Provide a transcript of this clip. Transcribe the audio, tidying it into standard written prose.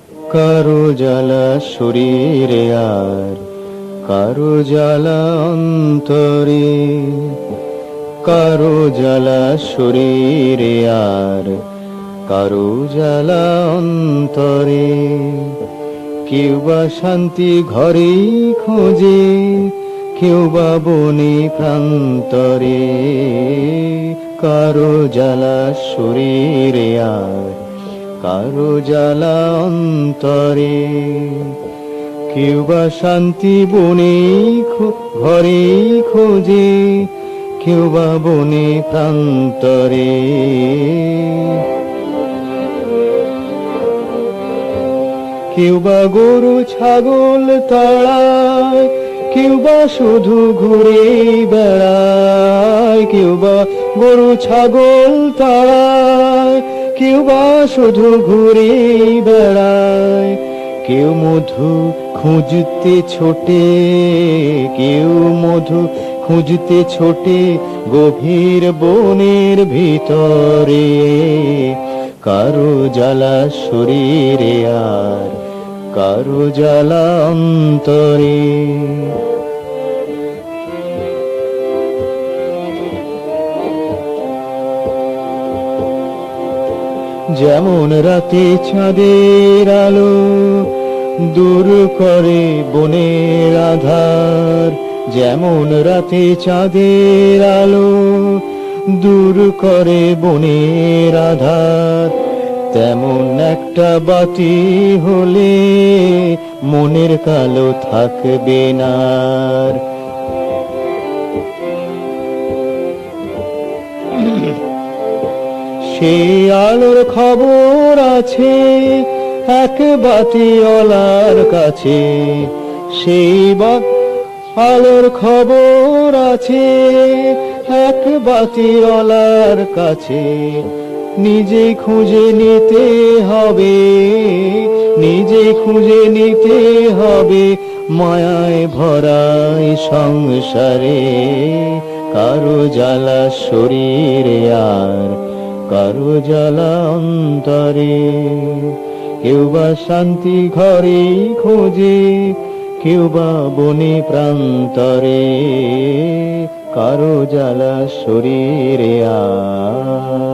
কারো জ্বালা শরীরে আর কারো জ্বালা অন্তরে, কারো জ্বালা শরীরে আর কারো জ্বালা অন্তরে। কেউ বা শান্তি ঘরেই খোঁজে, কেউ বা বনে প্রান্তরে। কারো জ্বালা শরীরে আর কারো জ্বালা অন্তরে। কেউ বা শান্তি বনে ঘরেই খোঁজে, কেউ বা বনে প্রান্তরে। কেউ বা গরু ছাগল তাড়ায়, কেউ বা শুধু ঘুরে বেড়ায়। কেউ বা গরু ছাগল তাড়ায়, কেউ বা শুধু ঘুরে বেড়ায়। কেউ মধু খুঁজতে ছোটে, কেউ মধু খুঁজতে ছোটে গভীর বনের ভিতরে। কারো জ্বালা শরীরে আর কারো জ্বালা অন্তরে। যেমন রাতে চাঁদের আলো দূর করে বনের আধার, যেমন রাতে চাঁদের আলো দূর করে বনের আধার। তেমন একটা বাতি হলে মনের কালো থাকবে না। সেই আলোর খবর আছে এক বাতিওয়ালার কাছে, সেই আলোর খবর আছে এক বাতিওয়ালার কাছে। নিজে খুঁজে নিতে হবে, নিজে খুঁজে নিতে হবে মায়ায় ভরাই সংসারে। কারো জ্বালা শরীরে আর কারো জ্বালা অন্তরে। কেউ বা শান্তি ঘরেই খোঁজে, কেউ বা বনে প্রান্তরে। কারো জ্বালা শরীরে আর